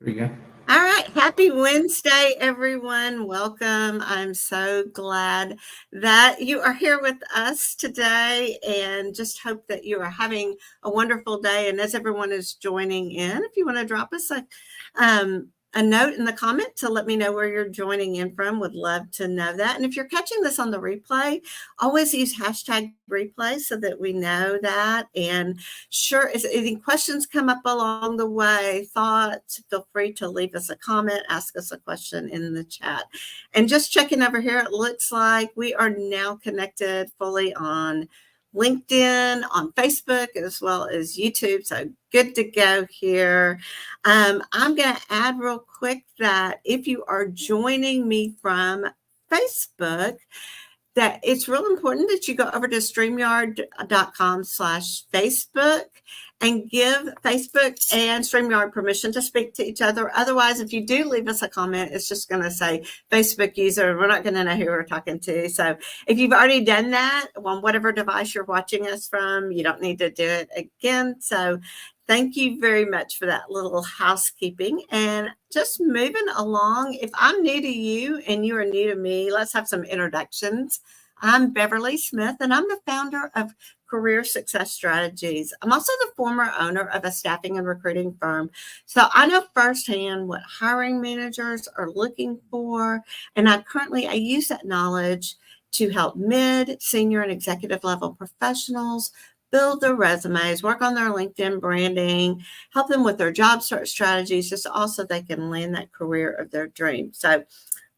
There we go. All right. Happy Wednesday, everyone. Welcome. I'm so glad that you are here with us today and just hope that you are having a wonderful day. And as everyone is joining in, if you want to drop us a note in the comment to let me know where you're joining in from, would love to know that. And if you're catching this on the replay, always use hashtag replay so that we know that. And sure, if any questions come up along the way, thoughts, feel free to leave us a comment, ask us a question in the chat. And just checking over here, it looks like we are now connected fully on LinkedIn, on Facebook, as well as YouTube. So good to go here. I'm going to add real quick that if you are joining me from Facebook, that it's real important that you go over to StreamYard.com/Facebook and give Facebook and StreamYard permission to speak to each other. Otherwise, if you do leave us a comment, it's just going to say Facebook user. We're not going to know who we're talking to. So if you've already done that on whatever device you're watching us from, you don't need to do it again. So thank you very much for that little housekeeping. And just moving along, if I'm new to you and you are new to me, let's have some introductions. I'm Beverly Smith, and I'm the founder of Career Success Strategies. I'm also the former owner of a staffing and recruiting firm. So I know firsthand what hiring managers are looking for, and I use that knowledge to help mid, senior, and executive level professionals build their resumes, work on their LinkedIn branding, help them with their job search strategies, just also they can land that career of their dreams. So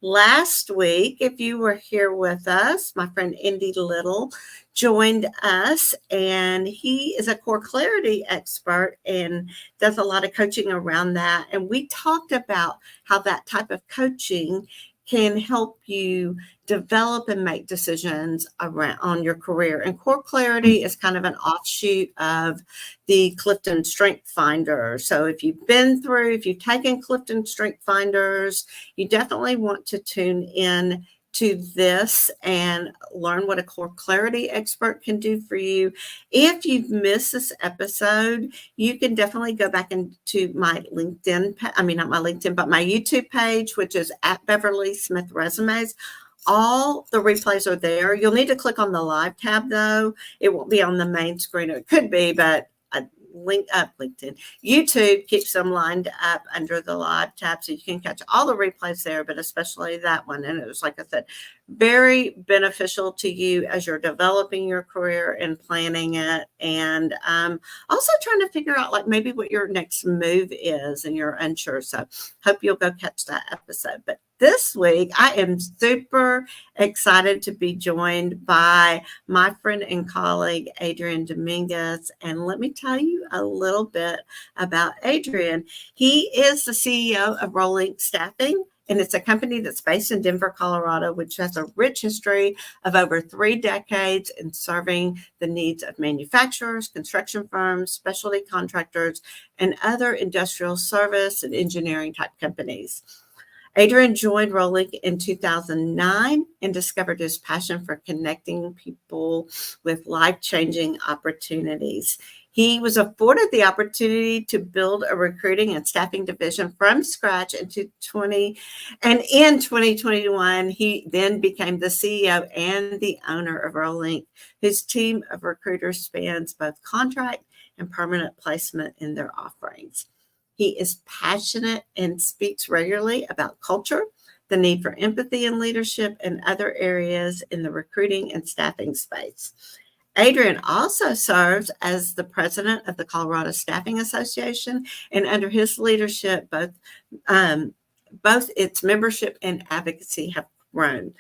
last week, if you were here with us, my friend Indy Little joined us, and he is a core clarity expert and does a lot of coaching around that. And we talked about how that type of coaching can help you develop and make decisions around on your career. And core clarity is kind of an offshoot of the Clifton Strength Finder. So if you've taken Clifton Strength Finders, you definitely want to tune in to this and learn what a core clarity expert can do for you. If you've missed this episode, you can definitely go back into my LinkedIn, not my LinkedIn, but my YouTube page, which is at Beverly Smith Resumes. All the replays are there. You'll need to click on the live tab though. It won't be on the main screen. It could be, but LinkedIn. YouTube keeps them lined up under the live tab, so you can catch all the replays there, but especially that one. And it was, like I said, very beneficial to you as you're developing your career and planning it, and also trying to figure out like maybe what your next move is and you're unsure. So hope you'll go catch that episode. But this week, I am super excited to be joined by my friend and colleague, Adrian Domingues. And let me tell you a little bit about Adrian. He is the CEO of Rolling Staffing, and it's a company that's based in Denver, Colorado, which has a rich history of over 3 decades in serving the needs of manufacturers, construction firms, specialty contractors, and other industrial service and engineering type companies. Adrian joined Rolling in 2009 and discovered his passion for connecting people with life-changing opportunities. He was afforded the opportunity to build a recruiting and staffing division from scratch in 2021, he then became the CEO and the owner of Rolling. His team of recruiters spans both contract and permanent placement in their offerings. He is passionate and speaks regularly about culture, the need for empathy and leadership, and other areas in the recruiting and staffing space. Adrian also serves as the president of the Colorado Staffing Association, and under his leadership, both its membership and advocacy have grown.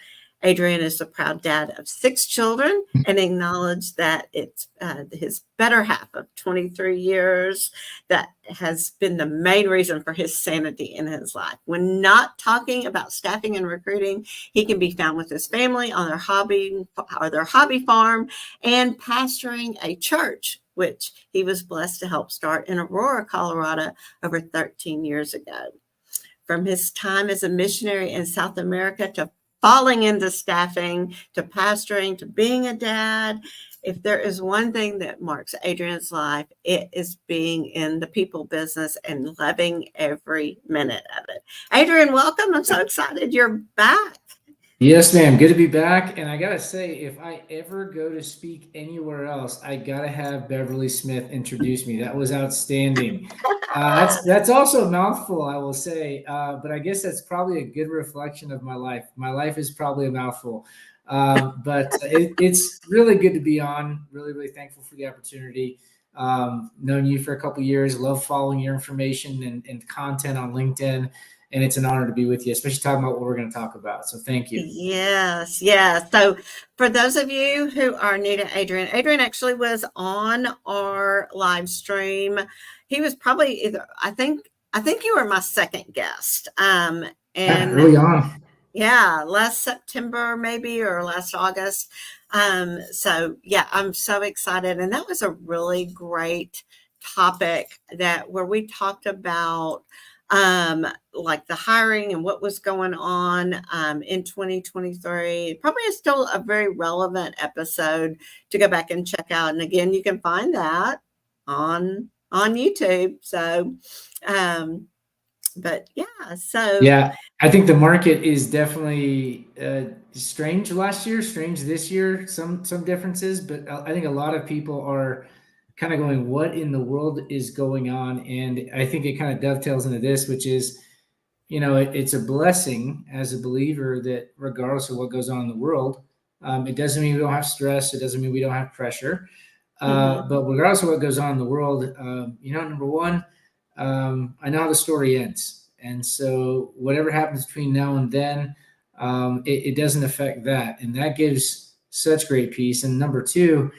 Adrian is the proud dad of 6 children and acknowledged that it's his better half of 23 years that has been the main reason for his sanity in his life. When not talking about staffing and recruiting, he can be found with his family on their hobby farm and pastoring a church, which he was blessed to help start in Aurora, Colorado over 13 years ago. From his time as a missionary in South America to falling into staffing to pastoring to being a dad. If there is one thing that marks Adrian's life, it is being in the people business and loving every minute of it. Adrian, welcome. I'm so excited you're back. Yes, ma'am. Good to be back. And I gotta say, if I ever go to speak anywhere else, I gotta have Beverly Smith introduce me. That was outstanding. That's also a mouthful, I will say. But I guess that's probably a good reflection of my life. My life is probably a mouthful. It's really good to be on. Really, really thankful for the opportunity. Known you for a couple years. Love following your information and content on LinkedIn, and it's an honor to be with you, especially talking about what we're going to talk about. So thank you. Yes, yes. So for those of you who are new to Adrian, Adrian actually was on our live stream. He was probably either, I think you were my second guest. Yeah, And early on. yeah, last September maybe, or last August. So yeah, I'm so excited. And that was a really great topic where we talked about like the hiring and what was going on in 2023. Probably is still a very relevant episode to go back and check out. And again, you can find that on YouTube. So but yeah, so Yeah, I think the market is definitely strange last year, strange this year. Some differences, but I think a lot of people are kind of going, "What in the world is going on?" And I think it kind of dovetails into this, which is, it's a blessing as a believer that regardless of what goes on in the world, it doesn't mean we don't have stress. It doesn't mean we don't have pressure. But regardless of what goes on in the world, number one, I know how the story ends. And so whatever happens between now and then, it doesn't affect that. And that gives such great peace. And number two,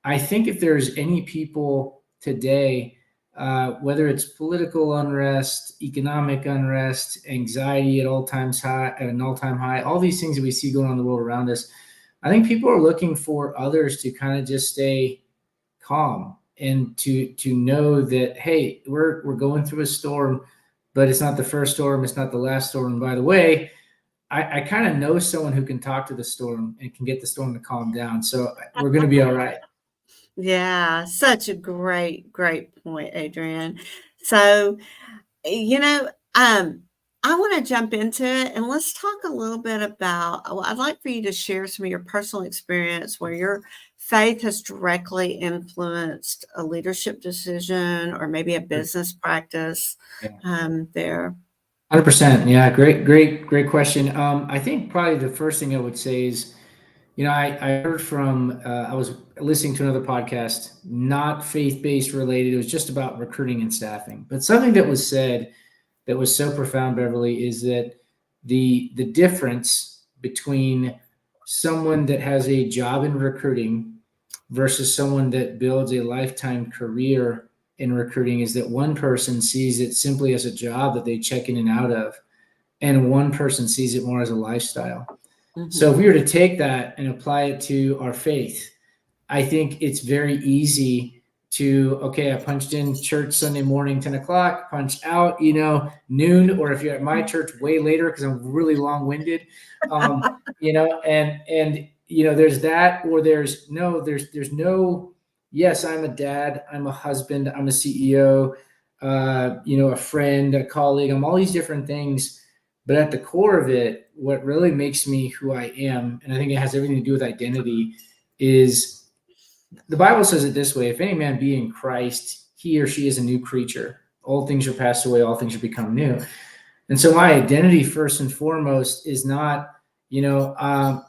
I think if there's any people today, whether it's political unrest, economic unrest, anxiety at an all-time high, all these things that we see going on in the world around us, I think people are looking for others to kind of just stay calm and to know that, hey, we're going through a storm, but it's not the first storm, it's not the last storm. And by the way, I kind of know someone who can talk to the storm and can get the storm to calm down. So we're going to be all right. Yeah, such a great point, Adrian. So, you know, I want to jump into it and let's talk a little bit about. Well, I'd like for you to share some of your personal experience where your faith has directly influenced a leadership decision or maybe a business practice there. 100%. Yeah, great question. I think probably the first thing I would say is, I heard from, I was listening to another podcast, not faith-based related. It was just about recruiting and staffing. But something that was said that was so profound, Beverly, is that the difference between someone that has a job in recruiting versus someone that builds a lifetime career in recruiting is that one person sees it simply as a job that they check in and out of, and one person sees it more as a lifestyle. So if we were to take that and apply it to our faith, I think it's very easy to, okay, I punched in church Sunday morning, 10 o'clock, punched out, noon, or if you're at my church way later, because I'm really long-winded, and there's that, or there's no, yes, I'm a dad, I'm a husband, I'm a CEO, a friend, a colleague, I'm all these different things. But at the core of it, what really makes me who I am, and I think it has everything to do with identity, is the Bible says it this way: if any man be in Christ, he or she is a new creature. All things are passed away, all things are become new. And so my identity, first and foremost, is not, I'll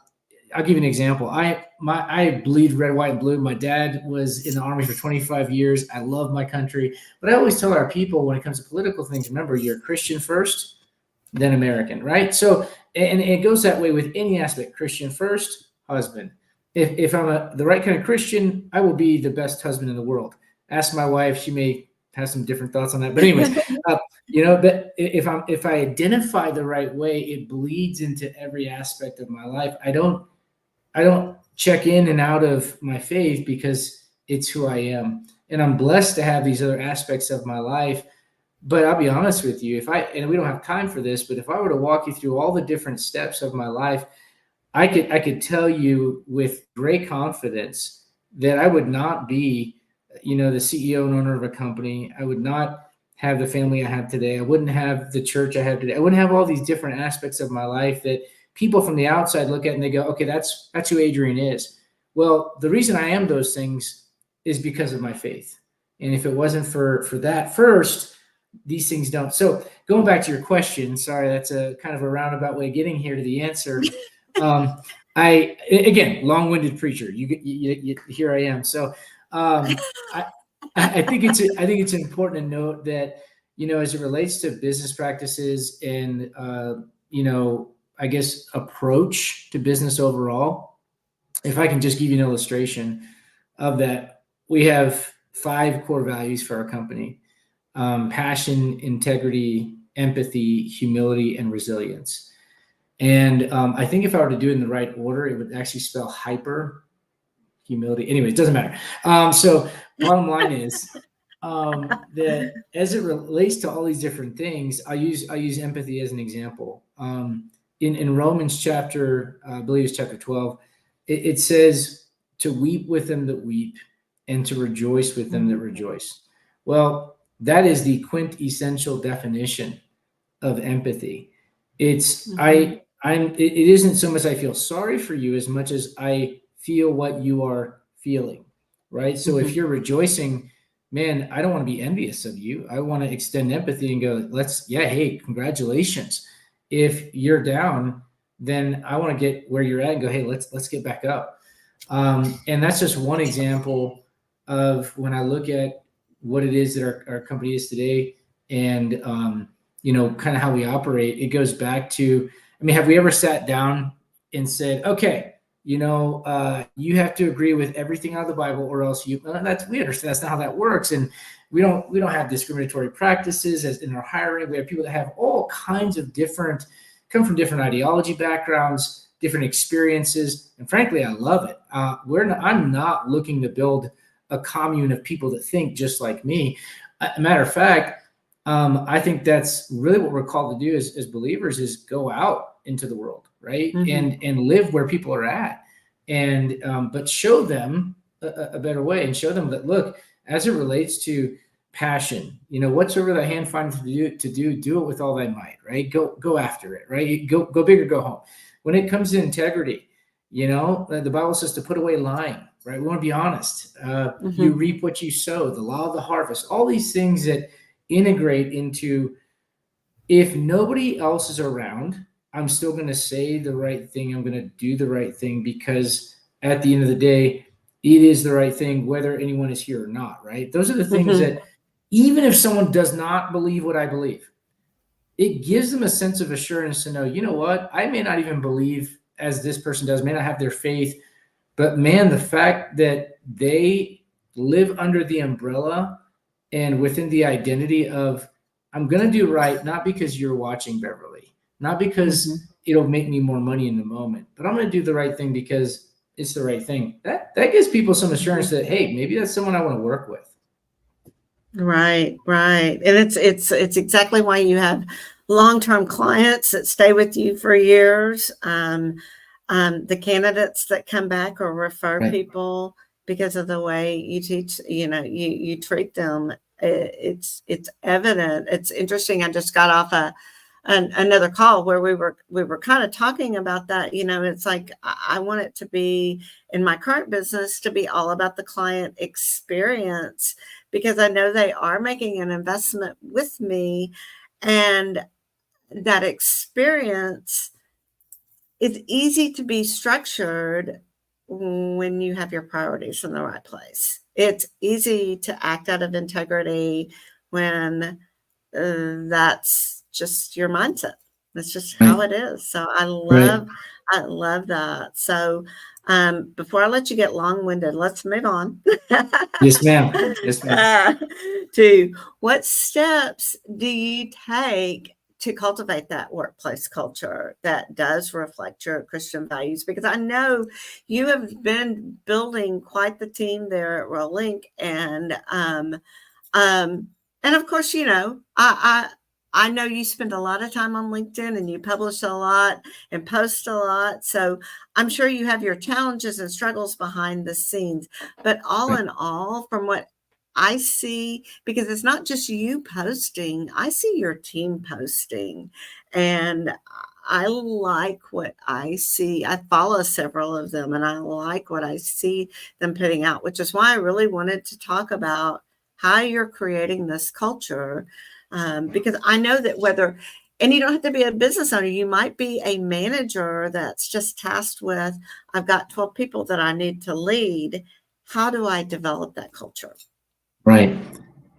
give you an example. I bleed red, white, and blue. My dad was in the Army for 25 years. I love my country. But I always tell our people when it comes to political things, remember, you're a Christian first, then American, right? So, and it goes that way with any aspect: Christian first, husband. If I'm the right kind of Christian, I will be the best husband in the world. Ask my wife; she may have some different thoughts on that. But anyways, but if I identify the right way, it bleeds into every aspect of my life. I don't check in and out of my faith because it's who I am, and I'm blessed to have these other aspects of my life. But I'll be honest with you, and we don't have time for this, but if I were to walk you through all the different steps of my life, I could tell you with great confidence that I would not be, the CEO and owner of a company. I would not have the family I have today. I wouldn't have the church I have today. I wouldn't have all these different aspects of my life that people from the outside look at and they go, okay, that's who Adrian is. Well, the reason I am those things is because of my faith. And if it wasn't for that first, these things don't. So going back to your question, sorry, that's a kind of a roundabout way of getting here to the answer. I again, long-winded preacher. You here I am. So I I think it's important to note that as it relates to business practices and I guess approach to business overall. If I can just give you an illustration of that, we have 5 core values for our company: passion, integrity, empathy, humility, and resilience. And I think if I were to do it in the right order, it would actually spell hyper humility. Anyway, it doesn't matter. So bottom line is that as it relates to all these different things, I use empathy as an example. In Romans chapter, I believe it's chapter 12, it says to weep with them that weep and to rejoice with them that rejoice. Well, that is the quintessential definition of empathy. It's it isn't so much I feel sorry for you as much as I feel what you are feeling, right? So if you're rejoicing, man, I don't want to be envious of you. I want to extend empathy and go, hey, congratulations. If you're down, then I want to get where you're at and go, hey, let's get back up. And that's just one example of when I look at what it is that our company is today and kind of how we operate. It goes back to, have we ever sat down and said, okay, you have to agree with everything out of the Bible or else we understand that's not how that works. And we don't have discriminatory practices as in our hiring. We have people that have all kinds of come from different ideology backgrounds, different experiences. And frankly, I love it. I'm not looking to build a commune of people that think just like me. A matter of fact, I think that's really what we're called to do as believers is go out into the world, right? And live where people are at, and but show them a better way and show them that, look, as it relates to passion, whatsoever thy hand finds to do it with all thy might, right? Go after it, right? Go big or go home. When it comes to integrity, the Bible says to put away lying, right? We want to be honest. You reap what you sow, the law of the harvest, all these things that integrate into, if nobody else is around, I'm still going to say the right thing. I'm going to do the right thing because at the end of the day, it is the right thing, whether anyone is here or not, right? Those are the things that even if someone does not believe what I believe, it gives them a sense of assurance to know, you know what? I may not even believe as this person does, may not have their faith, but man, the fact that they live under the umbrella and within the identity of, I'm going to do right, not because you're watching, Beverly, not because it'll make me more money in the moment, but I'm going to do the right thing because it's the right thing. That gives people some assurance that, hey, maybe that's someone I want to work with. Right. And it's exactly why you have long-term clients that stay with you for years. The candidates that come back or refer people because of the way you teach, you treat them. It's evident. It's interesting. I just got off another call where we were kind of talking about that. It's like I want it to be in my current business to be all about the client experience, because I know they are making an investment with me, and that experience is easy to be structured when you have your priorities in the right place. It's easy to act out of integrity when that's just your mindset. That's just how it is. So I love that. So before I let you get long-winded, let's move on. Yes, ma'am. To what steps do you take to cultivate that workplace culture that does reflect your Christian values? Because I know you have been building quite the team there at Rolink, and of course, I know you spend a lot of time on LinkedIn and you publish a lot and post a lot. So I'm sure you have your challenges and struggles behind the scenes. But all Right. in all, from what I see, because it's not just you posting, I see your team posting. And I like what I see. I follow several of them and I like what I see them putting out, which is why I really wanted to talk about how you're creating this culture. Because I know that whether, and you don't have to be a business owner, you might be a manager that's just tasked with, I've got 12 people that I need to lead. How do I develop that culture? Right.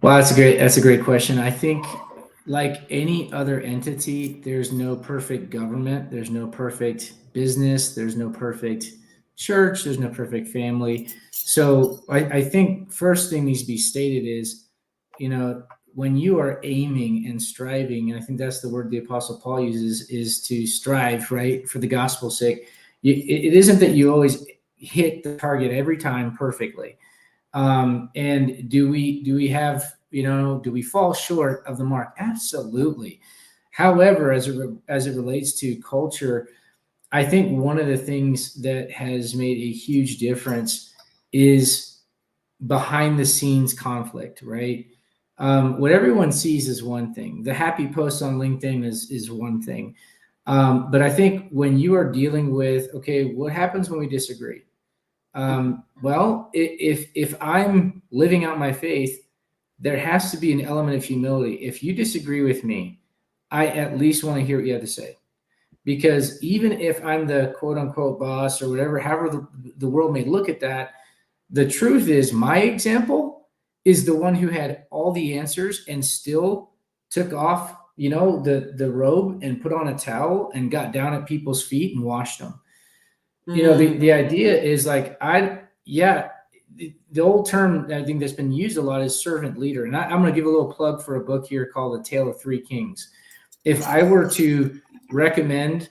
Well, that's a great question. I think like any other entity, there's no perfect government, there's no perfect business, there's no perfect church, there's no perfect family. So I think first thing needs to be stated is, you know, when you are aiming and striving, and I think that's the word the Apostle Paul uses, is to strive, right, for the gospel's sake. It isn't that you always hit the target every time perfectly. And do we have, do we fall short of the mark? Absolutely. However, as it relates to culture, I think one of the things that has made a huge difference is behind the scenes conflict, right? What everyone sees is one thing. The happy post on LinkedIn is one thing. But I think when you are dealing with, okay, what happens when we disagree? Well, if I'm living out my faith, there has to be an element of humility. If you disagree with me, I at least want to hear what you have to say. Because even if I'm the quote unquote boss or whatever, however the world may look at that, the truth is my example is the one who had all the answers and still took off, the robe and put on a towel and got down at people's feet and washed them. The idea is like, the old term I think that's been used a lot is servant leader. And I'm going to give a little plug for a book here called The Tale of Three Kings. If I were to recommend,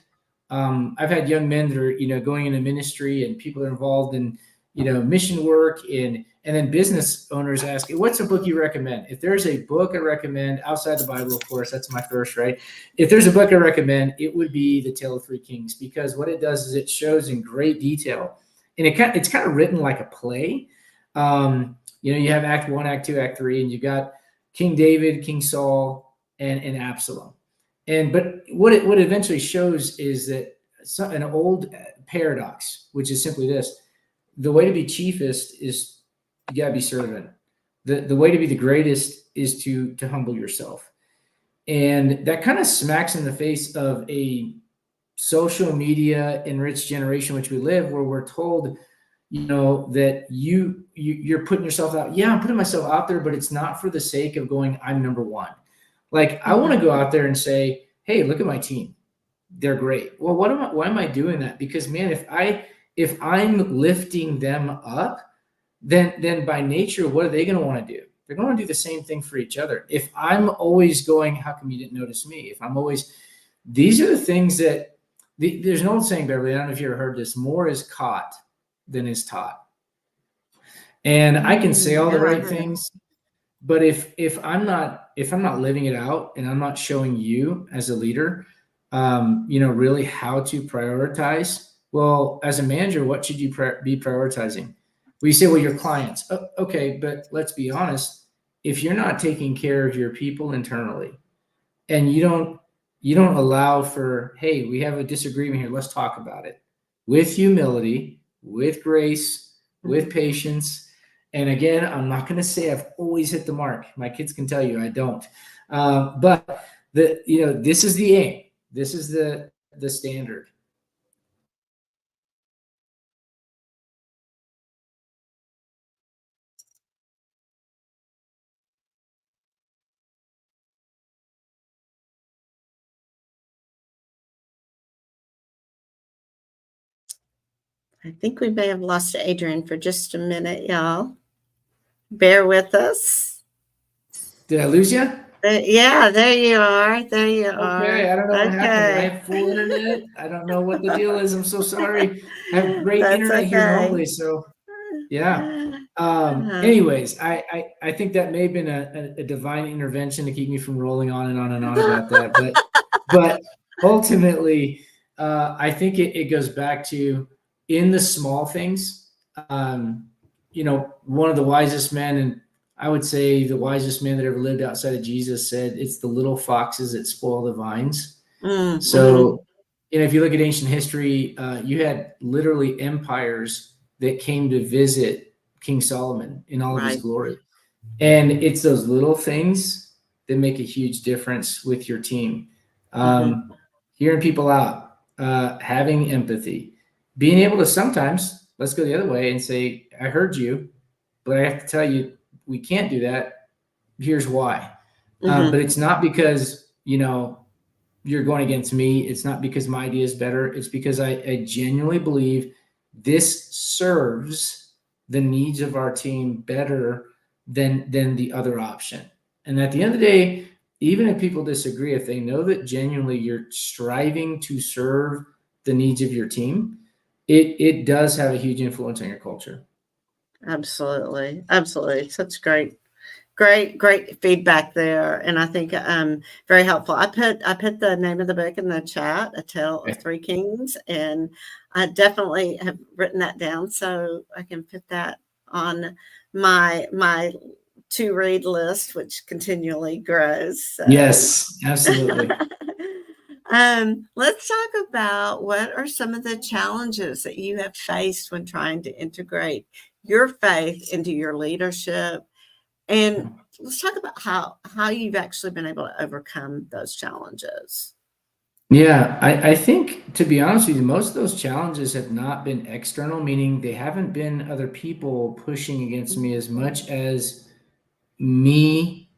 I've had young men that are, going into ministry, and people are involved in, mission work, and then business owners ask, what's a book you recommend? If there's a book I recommend outside the Bible, of course, that's my first, right? If there's a book I recommend, it would be The Tale of Three Kings, because what it does is it shows in great detail, and it's kind of written like a play. You have Act 1, Act 2, Act 3, and you got King David, King Saul, and Absalom. But what it eventually shows is that an old paradox, which is simply this: the way to be chiefest is you gotta be servant. The way to be the greatest is to humble yourself. And that kind of smacks in the face of a social media enriched generation which we live, where we're told, that you're putting yourself out. Yeah, I'm putting myself out there, but it's not for the sake of going, I'm number one. Like, I want to go out there and say, hey, look at my team. They're great. Well, why am I doing that? Because, man, if I'm lifting them up, then by nature, what are they going to want to do? They're going to do the same thing for each other. If I'm always going, how come you didn't notice me? These are the things that, there's an old saying, Beverly, I don't know if you ever heard this: more is caught than is taught. And I can say all the right things, but if I'm not living it out, and I'm not showing you as a leader, really how to prioritize. Well, as a manager, what should you be prioritizing? We say, well, your clients. Oh, okay, but let's be honest. If you're not taking care of your people internally, and you don't allow for, hey, we have a disagreement here, let's talk about it with humility, with grace, with patience. And again, I'm not going to say I've always hit the mark. My kids can tell you I don't. But this is the aim. This is the standard. I think we may have lost Adrian for just a minute, y'all. Bear with us. Did I lose you? Yeah, there you are. There you are. Okay, I don't know what happened. I Okay. have full internet. I don't know what the deal is. I'm so sorry. I have great That's internet here okay. remotely, so Yeah. Anyways, I think that may have been a divine intervention to keep me from rolling on and on and on about that. But ultimately, I think it goes back to in the small things. One of the wisest men, and I would say the wisest man that ever lived outside of Jesus, said, "It's the little foxes that spoil the vines." So, if you look at ancient history, you had literally empires that came to visit King Solomon in all of his Right. glory. And it's those little things that make a huge difference with your team. Hearing people out, having empathy, being able to sometimes, let's go the other way and say, I heard you, but I have to tell you, we can't do that. Here's why. But it's not because, you're going against me. It's not because my idea is better. It's because I genuinely believe this serves the needs of our team better than the other option. And at the end of the day, even if people disagree, if they know that genuinely you're striving to serve the needs of your team, it does have a huge influence on your culture. Absolutely. Absolutely. Such great feedback there, and I think very helpful. I put the name of the book in the chat, A Tale of Three Kings, and I definitely have written that down so I can put that on my to read list, which continually grows. So. Yes, absolutely. Let's talk about what are some of the challenges that you have faced when trying to integrate your faith into your leadership. And let's talk about how you've actually been able to overcome those challenges. Yeah, I think, to be honest with you, most of those challenges have not been external, meaning they haven't been other people pushing against me as much as me.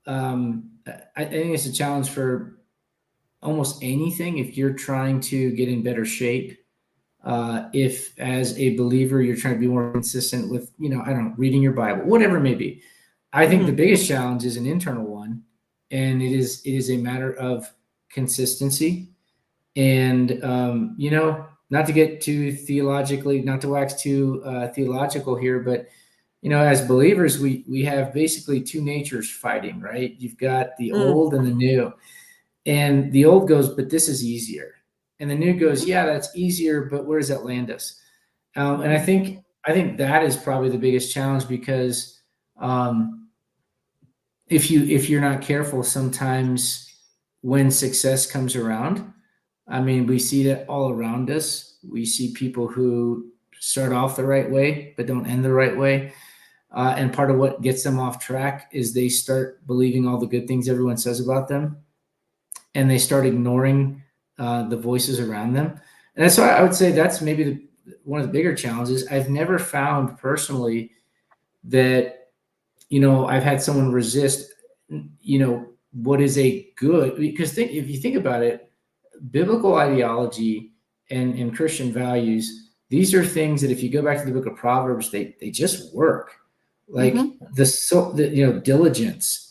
I think it's a challenge for almost anything if you're trying to get in better shape. If as a believer, you're trying to be more consistent with, I don't know, reading your Bible, whatever it may be. I think the biggest challenge is an internal one, and it is a matter of consistency. And not to get too theologically, not to wax too theological here, but as believers, we have basically two natures fighting, right? You've got the old and the new, and the old goes, but this is easier, and the new goes, yeah, that's easier, but where does that land us? And I think that is probably the biggest challenge, because if you're not careful, sometimes when success comes around, I mean, we see that all around us. We see people who start off the right way but don't end the right way. And part of what gets them off track is they start believing all the good things everyone says about them, and they start ignoring the voices around them. And so I would say that's maybe one of the bigger challenges. I've never found personally that, I've had someone resist, what is a good, because if you think about it, biblical ideology and Christian values, these are things that if you go back to the book of Proverbs, they just work. Like diligence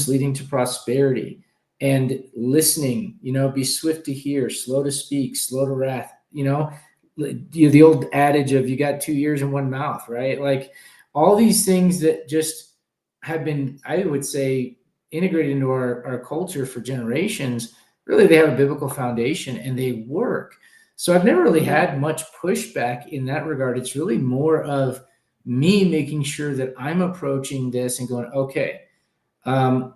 leading to prosperity, and listening, be swift to hear, slow to speak, slow to wrath, the old adage of you got 2 ears and 1 mouth, right? Like all these things that just have been, I would say, integrated into our culture for generations. Really, they have a biblical foundation and they work. So I've never really had much pushback in that regard. It's really more of me making sure that I'm approaching this and going, okay,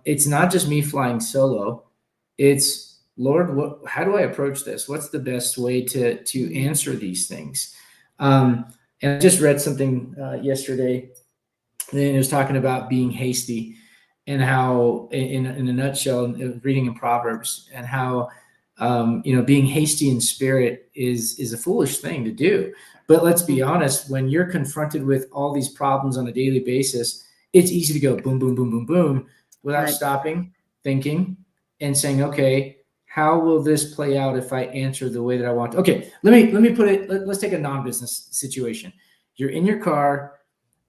it's not just me flying solo. It's, Lord, how do I approach this? What's the best way to answer these things? And I just read something yesterday, and it was talking about being hasty, and how, in a nutshell, reading in Proverbs, and how being hasty in spirit is a foolish thing to do. But let's be honest, when you're confronted with all these problems on a daily basis, it's easy to go boom, boom, boom, boom, boom, without stopping, thinking, and saying, okay, how will this play out if I answer the way that I want to? Okay, let me put it, let's take a non-business situation. You're in your car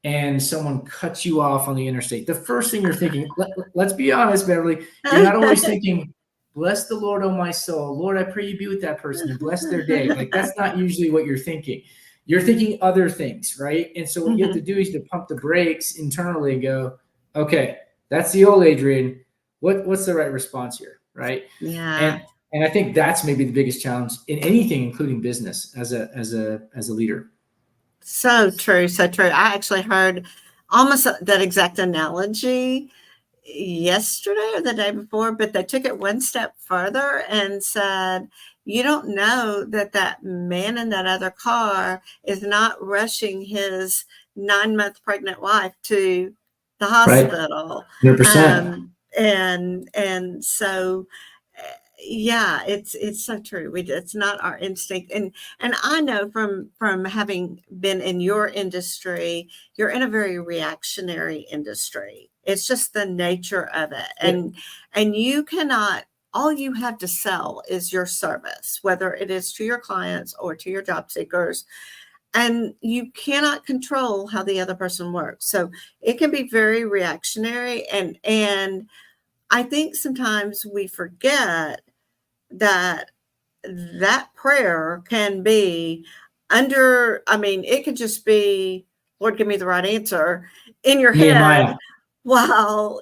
and someone cuts you off on the interstate. The first thing you're thinking, let's be honest, Beverly, you're not always thinking, bless the Lord, oh my soul. Lord, I pray you be with that person and bless their day. Like, that's not usually what you're thinking. you're thinking other things, right? And so what you have to do is to pump the brakes internally and go, okay, that's the old Adrian. What's the right response here, right? Yeah. And I think that's maybe the biggest challenge in anything, including business, as a leader. So true, so true. I actually heard almost that exact analogy yesterday or the day before, but they took it one step further and said, you don't know that that man in that other car is not rushing his 9-month pregnant wife to the Right. hospital. 100%. And so yeah, it's so true. It's not our instinct. And I know from having been in your industry, you're in a very reactionary industry. It's just the nature of it. And you cannot, all you have to sell is your service, whether it is to your clients or to your job seekers. And you cannot control how the other person works. So it can be very reactionary. And I think sometimes we forget that that prayer can be it could just be, Lord, give me the right answer in your head Nehemiah. while,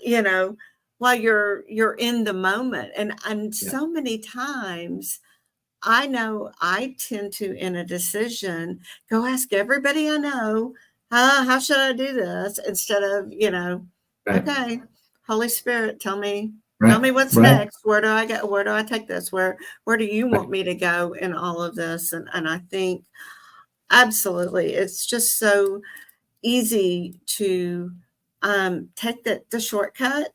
while you're in the moment. And Yeah. so many times I know I tend to, in a decision, go ask everybody I know, how should I do this? Instead of, Right. okay, Holy Spirit, tell me Right. what's Right. next. Where do I go? Where do I take this? Where do you Right. want me to go in all of this? And I think absolutely, it's just so easy to take the shortcut.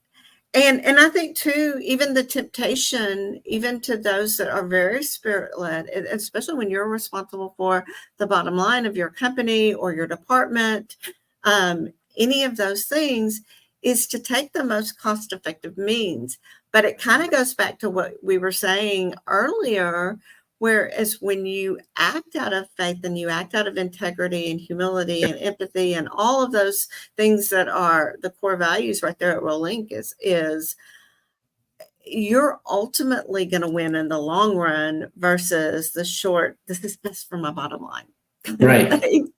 And I think too, even the temptation, even to those that are very spirit led, especially when you're responsible for the bottom line of your company or your department, any of those things, is to take the most cost effective means. But it kind of goes back to what we were saying earlier, whereas when you act out of faith and you act out of integrity and humility and empathy and all of those things that are the core values right there at Rolink, is you're ultimately going to win in the long run versus the short, this is best for my bottom line. Right.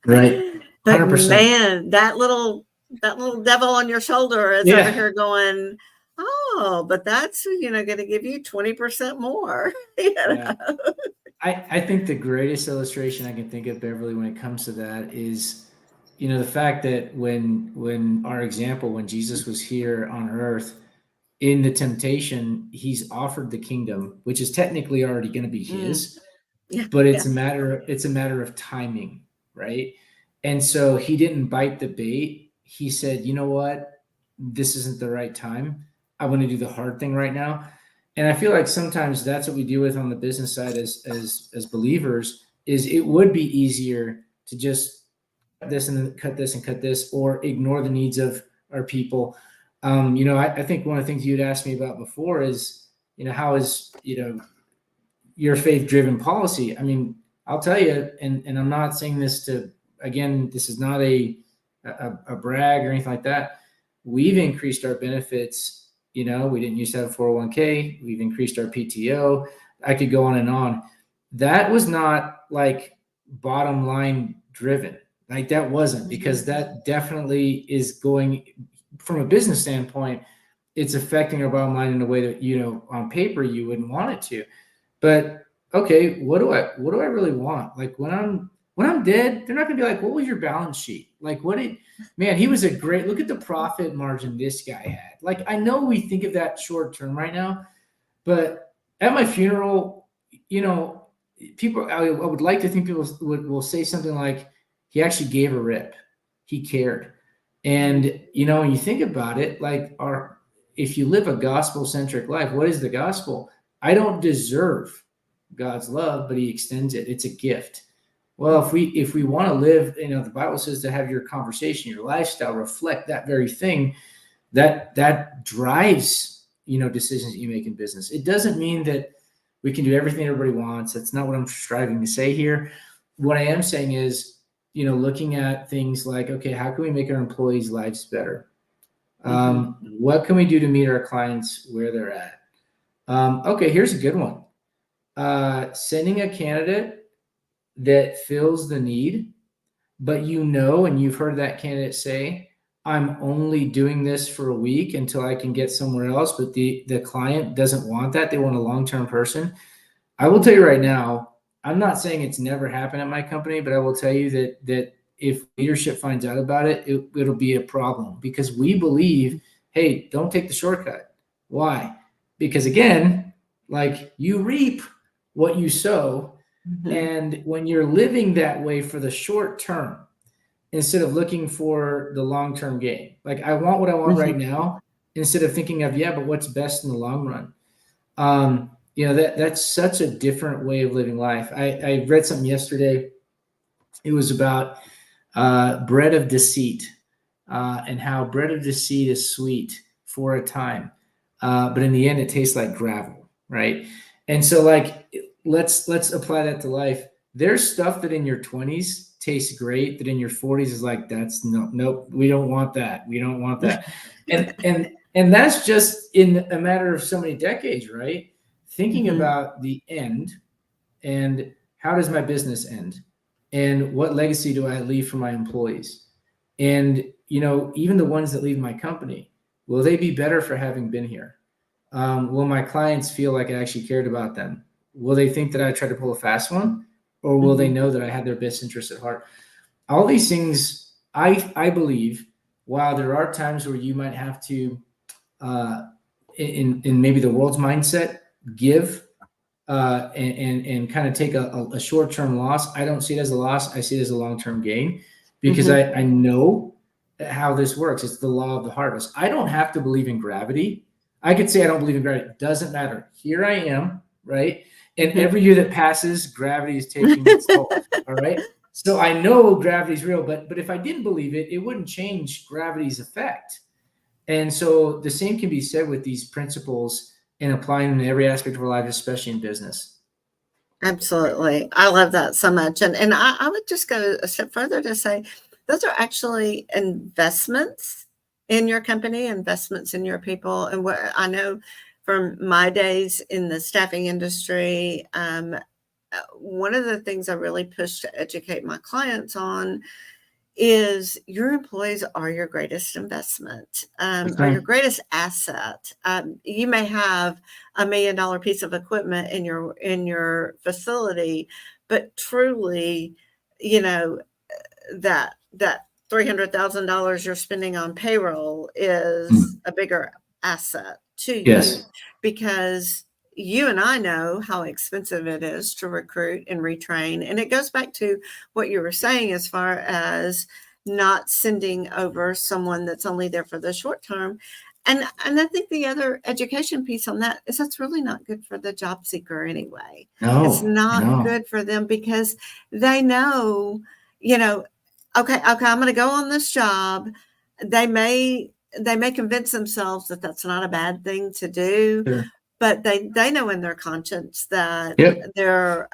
Right. But 100%. man, that little devil on your shoulder is over here going, oh, but that's, going to give you 20% more. Yeah. I think the greatest illustration I can think of, Beverly, when it comes to that is, the fact that when our example, when Jesus was here on earth in the temptation, he's offered the kingdom, which is technically already going to be his, Yeah, but yeah. it's a matter of timing, right? And so he didn't bite the bait. He said, you know what? This isn't the right time. I want to do the hard thing right now. And I feel like sometimes that's what we deal with on the business side as believers. Is it would be easier to just cut this and cut this and cut this, or ignore the needs of our people. I think one of the things you'd asked me about before is, how is, your faith driven policy. I mean, I'll tell you, and I'm not saying this to, again, this is not a brag or anything like that. We've increased our benefits. We didn't used to have 401k. We've increased our PTO. I could go on and on. That was not like bottom line driven. Like that wasn't, because that definitely is going, from a business standpoint, it's affecting our bottom line in a way that, on paper you wouldn't want it to. But okay, what do I really want? Like when I'm dead, they're not gonna be like, what was your balance sheet? Like man, he was a great, look at the profit margin this guy had. Like I know we think of that short term right now, but at my funeral, people, I would like to think people will say something like, he actually gave a rip. He cared. And when you think about it, like if you live a gospel centric life, what is the gospel? I don't deserve God's love, but he extends it. It's a gift. Well, if we want to live, the Bible says to have your conversation, your lifestyle reflect that very thing, that drives, decisions that you make in business. It doesn't mean that we can do everything everybody wants. That's not what I'm striving to say here. What I am saying is, looking at things like, okay, how can we make our employees' lives better? What can we do to meet our clients where they're at? Okay, here's a good one. Sending a candidate that fills the need but you know, and you've heard that candidate say, I'm only doing this for a week until I can get somewhere else, but the client doesn't want that. They want a long-term person. I will tell you right now, I'm not saying it's never happened at my company, but I will tell you that if leadership finds out about it, it'll be a problem, because we believe, hey, don't take the shortcut. Why? Because again, like, you reap what you sow. Mhm. And when you're living that way for the short term, instead of looking for the long-term gain, like, I want what I want right Mhm. now, instead of thinking of, yeah, but what's best in the long run. That's such a different way of living life. I read something yesterday. It was about bread of deceit, and how bread of deceit is sweet for a time, but in the end, it tastes like gravel, right? And so, like, let's apply that to life. There's stuff that in your 20s tastes great, that in your 40s is like, that's no, nope, we don't want that. We don't want that. And that's just in a matter of so many decades, right? Thinking Mhm. about the end, and how does my business end, and what legacy do I leave for my employees, and even the ones that leave my company, will they be better for having been here? Will my clients feel like I actually cared about them? Will they think that I tried to pull a fast one, or will they Mhm. know that I had their best interests at heart? All these things, I believe, while there are times where you might have to, uh, in maybe the world's mindset, give, and kind of take a short term loss. I don't see it as a loss. I see it as a long term gain, because Mhm. I know how this works. It's the law of the harvest. I don't have to believe in gravity. I could say I don't believe in gravity. It doesn't matter. Here I am, right? And Mhm. every year that passes, gravity is taking its toll. All right. So I know gravity's real, but if I didn't believe it, it wouldn't change gravity's effect. And so the same can be said with these principles, and applying them in every aspect of our life, especially in business. Absolutely. I love that so much. And I would just go a step further to say those are actually investments in your company, investments in your people. And what I know from my days in the staffing industry, one of the things I really push to educate my clients on is your employees are your greatest investment, are your greatest asset. You may have $1 million piece of equipment in your facility, but truly, you know that $300,000 you're spending on payroll is Mm. a bigger asset to you Yes. because you and I know how expensive it is to recruit and retrain. And it goes back to what you were saying as far as not sending over someone that's only there for the short term. And I think the other education piece on that is that's really not good for the job seeker anyway. It's No, not no. good for them because they know, you know, okay, I'm going to go on this job. They may they may convince themselves that that's not a bad thing to do, Sure. but they know in their conscience that Yep. they're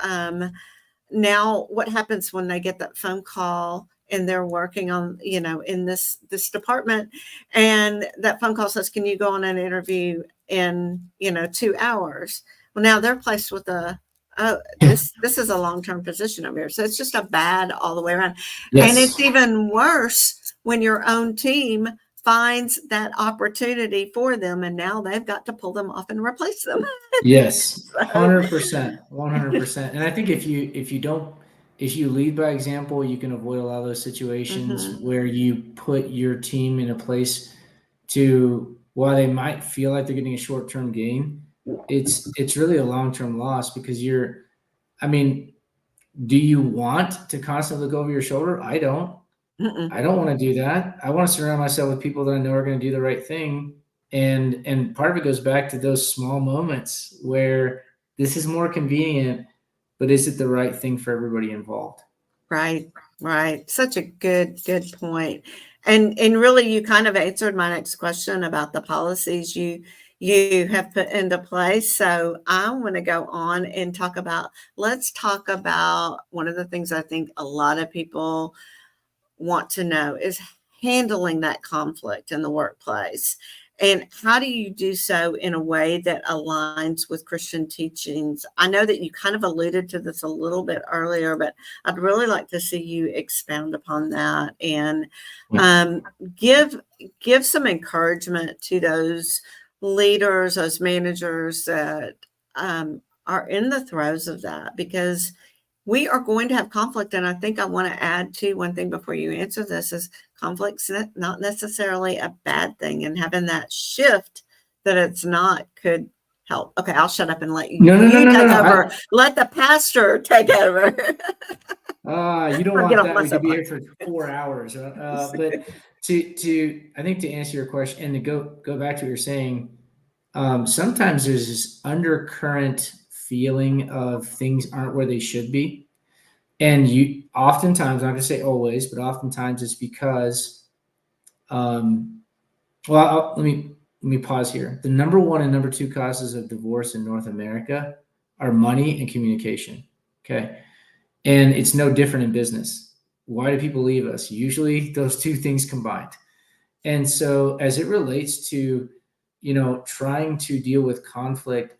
now what happens when they get that phone call and they're working on in this department and that phone call says, can you go on an interview in 2 hours? Well, now they're placed with a, oh, Yeah. this is a long-term position over here, so it's just a bad all the way around. And it's Yes. even worse when your own team finds that opportunity for them and now they've got to pull them off and replace them. Yes. So 100%. 100%. And I think if you lead by example, you can avoid a lot of those situations mhm. where you put your team in a place to, while they might feel like they're getting a short term gain, it's really a long term loss, because I mean, do you want to constantly look over your shoulder? I don't. Mm-mm. I don't want to do that. I want to surround myself with people that I know are going to do the right thing. And part of it goes back to those small moments where this is more convenient, but is it the right thing for everybody involved? Right, right. Such a good point. And really you kind of answered my next question about the policies you have put into place. So I want to go on and let's talk about one of the things I think a lot of people want to know is handling that conflict in the workplace. And how do you do so in a way that aligns with Christian teachings? I know that you kind of alluded to this a little bit earlier, but I'd really like to see you expound upon that and give some encouragement to those leaders, those managers that are in the throes of that, because we are going to have conflict. And I think I want to add to one thing before you answer this is conflict's not necessarily a bad thing, and having that shift that it's not could help. Okay, I'll shut up and let you, take over. Let the pastor take over. You don't want that. We could be here for 4 hours. But I think to answer your question and to go back to what you're saying, sometimes there's this undercurrent feeling of things aren't where they should be. And you oftentimes, I'm not going to say always, but oftentimes it's because, let me pause here. The number one and number two causes of divorce in North America are money and communication. Okay. And it's no different in business. Why do people leave us? Usually those two things combined. And so as it relates to, trying to deal with conflict,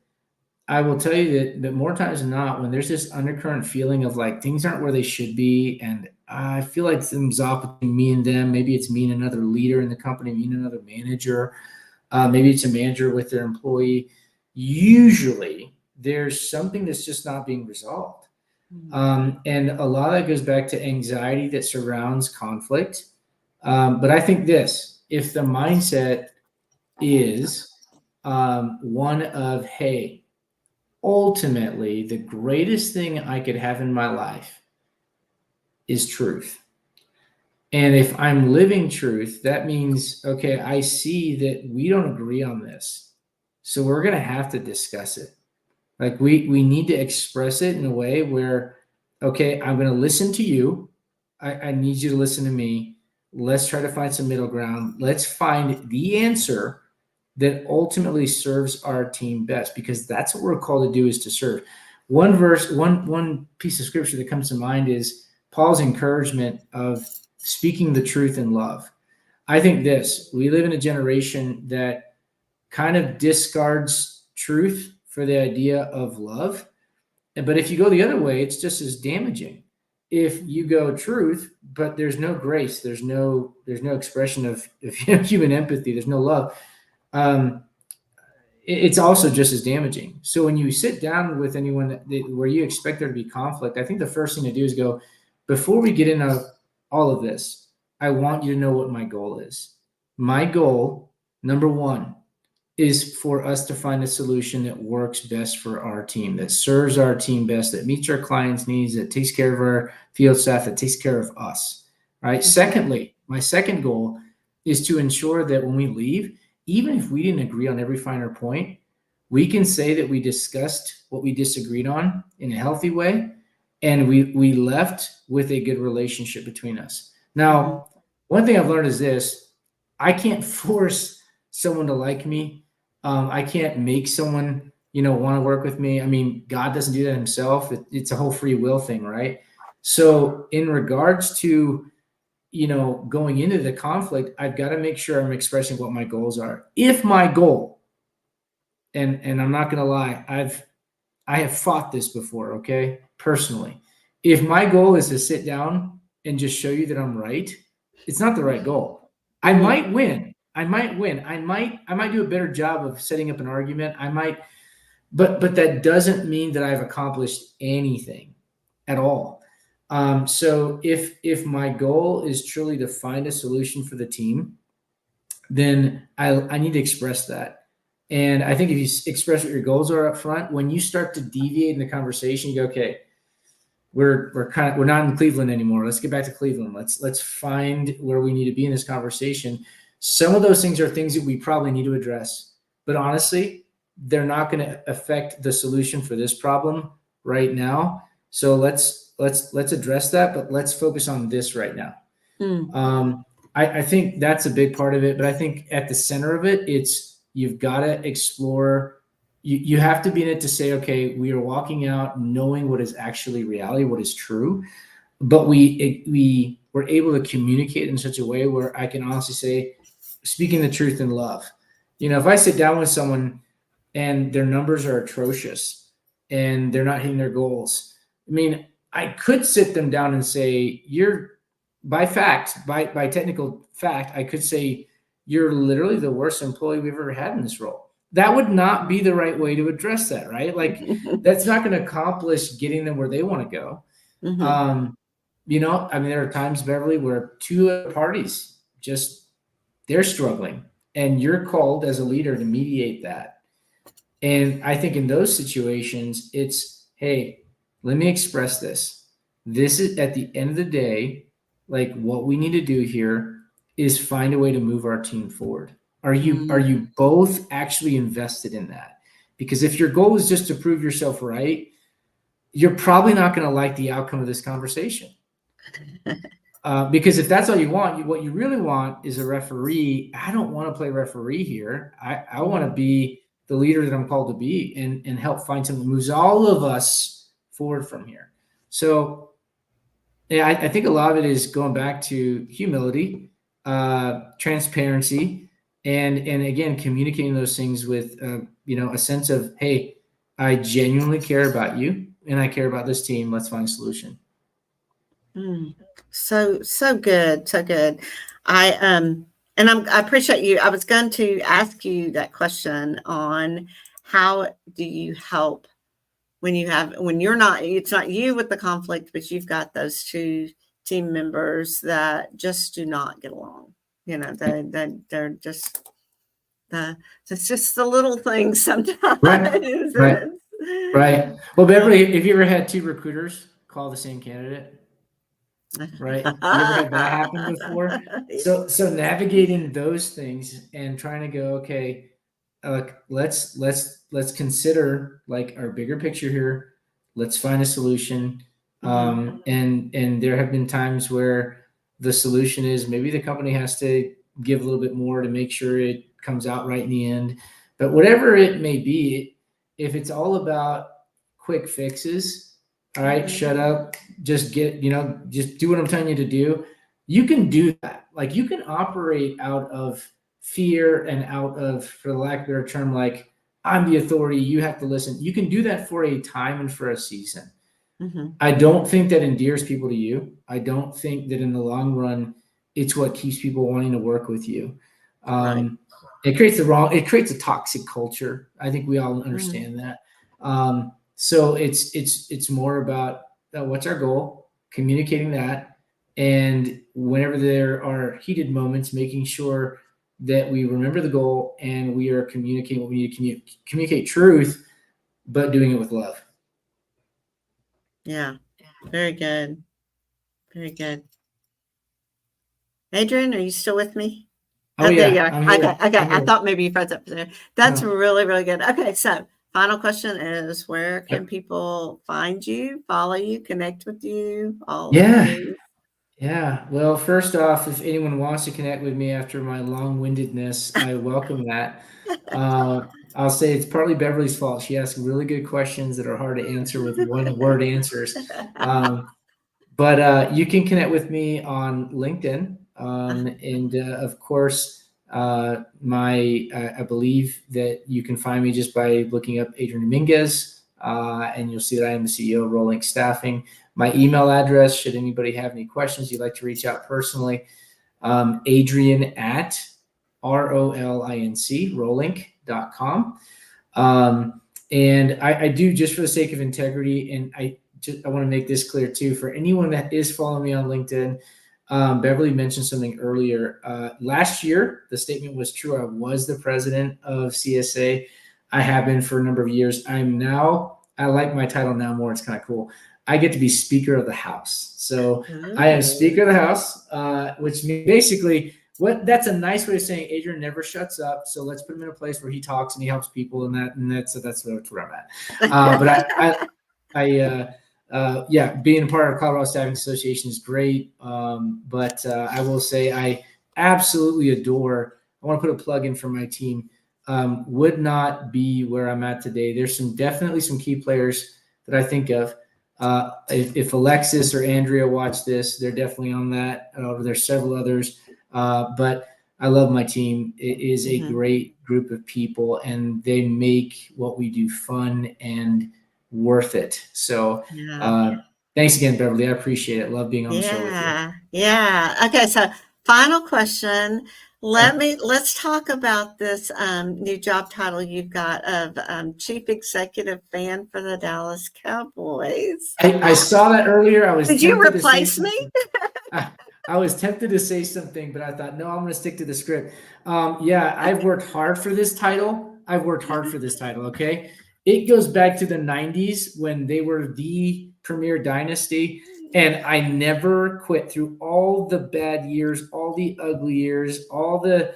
I will tell you that more times than not, when there's this undercurrent feeling of like things aren't where they should be, and I feel like something's off between me and them, maybe it's me and another leader in the company, me and another manager, maybe it's a manager with their employee, usually there's something that's just not being resolved. And a lot of that goes back to anxiety that surrounds conflict. But I think if the mindset is one of, hey, ultimately, the greatest thing I could have in my life is truth. And if I'm living truth, that means, okay, I see that we don't agree on this. So we're going to have to discuss it. Like we need to express it in a way where, okay, I'm going to listen to you. I need you to listen to me. Let's try to find some middle ground. Let's find the answer that ultimately serves our team best, because that's what we're called to do, is to serve. One piece of scripture that comes to mind is Paul's encouragement of speaking the truth in love. I think we live in a generation that kind of discards truth for the idea of love. But if you go the other way, it's just as damaging. If you go truth, but there's no grace, there's no expression of human empathy, there's no love, it's also just as damaging. So when you sit down with anyone where you expect there to be conflict, I think the first thing to do is go, before we get into all of this, I want you to know what my goal is. My goal, number one, is for us to find a solution that works best for our team, that serves our team best, that meets our clients' needs, that takes care of our field staff, that takes care of us. Right. Mm-hmm. Secondly, my second goal is to ensure that when we leave, even if we didn't agree on every finer point, we can say that we discussed what we disagreed on in a healthy way, and we left with a good relationship between us. Now, one thing I've learned is this: I can't force someone to like me. I can't make someone, want to work with me. I mean, God doesn't do that himself. It's a whole free will thing, right? So in regards to, going into the conflict, I've got to make sure I'm expressing what my goals are. If my goal, and I'm not going to lie, I have fought this before, okay, personally. If my goal is to sit down and just show you that I'm right, it's not the right goal. I might win. I might do a better job of setting up an argument. But that doesn't mean that I've accomplished anything at all. So if my goal is truly to find a solution for the team, then I need to express that. And I think if you express what your goals are up front, when you start to deviate in the conversation, you go, okay, we're not in Cleveland anymore. Let's get back to Cleveland. Let's find where we need to be in this conversation. Some of those things are things that we probably need to address, but honestly, they're not going to affect the solution for this problem right now. So let's address that, but let's focus on this right now. I think that's a big part of it, but I think at the center of it, it's you've got to explore. You have to be in it to say, okay, we are walking out knowing what is actually reality, what is true, but we were able to communicate in such a way where I can honestly say, speaking the truth in love. If I sit down with someone and their numbers are atrocious and they're not hitting their goals, I mean, I could sit them down and say, by technical fact, I could say, you're literally the worst employee we've ever had in this role. That would not be the right way to address that, right? Like, that's not going to accomplish getting them where they want to go. I mean, there are times, Beverly, where two other parties they're struggling, and you're called as a leader to mediate that. And I think in those situations, it's, hey, let me express this. This is, at the end of the day, like, what we need to do here is find a way to move our team forward. Are you both actually invested in that? Because if your goal is just to prove yourself right, you're probably not going to like the outcome of this conversation. Because if that's all you want, what you really want is a referee. I don't want to play referee here. I want to be the leader that I'm called to be, and help find something that moves all of us forward from here. So yeah, I think a lot of it is going back to humility, transparency, and again, communicating those things with a sense of, hey, I genuinely care about you and I care about this team. Let's find a solution. So good, so good. I appreciate you. I was going to ask you that question on how do you help when you're not, it's not you with the conflict, but you've got those two team members that just do not get along. They're just it's just the little things sometimes. Right. Well, Beverly, have you ever had two recruiters call the same candidate? Right. You ever had that happen before? So navigating those things and trying to go, okay, let's consider, like, our bigger picture here. Let's find a solution. And there have been times where the solution is maybe the company has to give a little bit more to make sure it comes out right in the end. But whatever it may be, if it's all about quick fixes, all right, shut up, just just do what I'm telling you to do. You can do that. Like, you can operate out of fear and out of, for the lack of a better term, like, I'm the authority, you have to listen. You can do that for a time and for a season. I don't think that endears people to you. I don't think that in the long run, it's what keeps people wanting to work with you. Right. It creates a toxic culture. I think we all understand that. So it's more about what's our goal, communicating that, and whenever there are heated moments, making sure that we remember the goal and we are communicating what we need to communicate truth, but doing it with love. Yeah. Very good. Very good. Adrian, are you still with me? Oh, there yeah. you are. Okay. I thought maybe you froze up there. That's really, really good. Okay. So final question is, where can people find you, follow you, connect with you? Yeah. Well, first off, if anyone wants to connect with me after my long-windedness, I welcome that. I'll say it's partly Beverly's fault. She asks really good questions that are hard to answer with one-word answers. But you can connect with me on LinkedIn. And of course, I believe that you can find me just by looking up Adrian Domingues, and you'll see that I am the CEO of Rolink Staffing. My email address, should anybody have any questions you'd like to reach out personally, Adrian at rolink.com. And I do, just for the sake of integrity, and I want to make this clear too, for anyone that is following me on LinkedIn. Beverly mentioned something earlier. Last year, the statement was true. I was the president of CSA. I have been for a number of years. I like my title now more. It's kind of cool. I get to be Speaker of the House. So I am Speaker of the House, which means basically, that's a nice way of saying Adrian never shuts up. So let's put him in a place where he talks and he helps people, and that's where I'm at. But being a part of Colorado Staffing Association is great. But I will say I absolutely adore. I want to put a plug in for my team. Would not be where I'm at today. There's definitely some key players that I think of. If Alexis or Andrea watch this, they're definitely on that. There's several others. But I love my team. It is a great group of people, and they make what we do fun and worth it. So Yeah. thanks again, Beverly. I appreciate it. Love being on the show with you. Yeah. Yeah. Okay. So final question. Let's talk about this new job title you've got of Chief Executive Fan for the Dallas Cowboys. I saw that earlier. I was Did you tempted to say replace me? something. I was tempted to say something, but I thought, no, I'm going to stick to the script. Yeah, I've worked hard for this title. Okay. It goes back to the 90s when they were the premier dynasty. And I never quit through all the bad years, all the ugly years, all the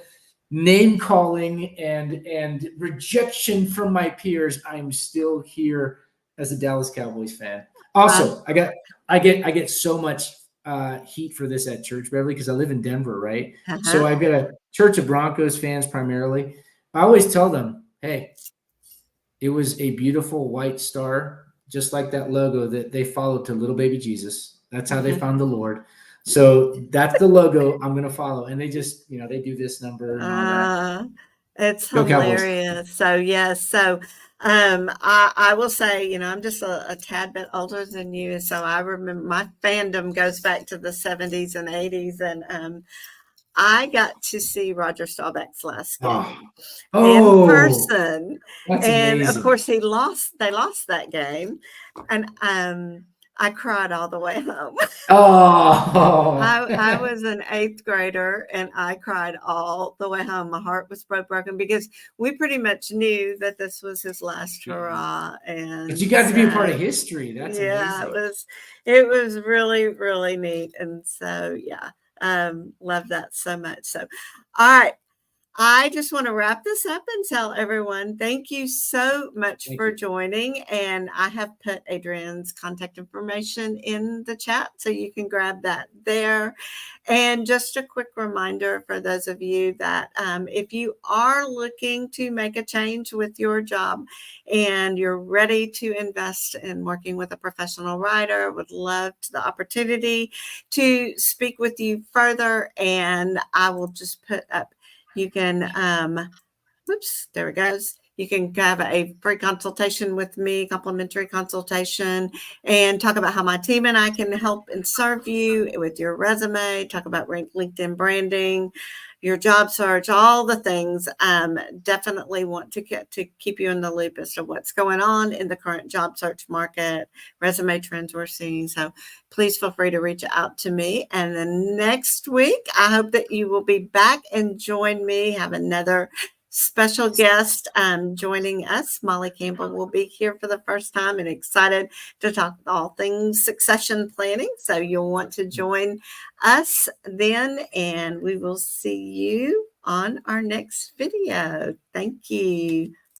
name calling and rejection from my peers. I'm still here as a Dallas Cowboys fan. Also, I get so much heat for this at church, Beverly, because I live in Denver, right? So I've got a church of Broncos fans primarily. I always tell them, hey, it was a beautiful white star, just like that logo that they followed to little baby Jesus. That's how they found the Lord. So that's the logo I'm going to follow. And they just, they do this number and all that. It's Go Cowboys. hilarious. So yes, so I will say, I'm just a tad bit older than you, so I remember my fandom goes back to the 70s and 80s, and I got to see Roger Staubach's last game in person, that's and of amazing. course they lost that game, and I cried all the way home. Oh, I was an 8th grader and I cried all the way home. My heart was broken because we pretty much knew that this was his last hurrah. And but you got to be a part of history. That's amazing. It was really, really neat. And so, yeah, love that so much. So, all right. I just want to wrap this up and tell everyone thank you so much for joining. And I have put Adrian's contact information in the chat so you can grab that there. And just a quick reminder for those of you that if you are looking to make a change with your job and you're ready to invest in working with a professional writer, would love the opportunity to speak with you further. And I will just put up. You can, there it goes. You can have a free consultation with me, complimentary consultation, and talk about how my team and I can help and serve you with your resume, talk about LinkedIn branding, your job search, all the things. Definitely want to keep you in the loop as to what's going on in the current job search market, resume trends we're seeing. So please feel free to reach out to me. And then next week, I hope that you will be back and join me, have another special guest joining us. Molly Campbell will be here for the first time and excited to talk all things succession planning. So you'll want to join us then, and we will see you on our next video. Thank you.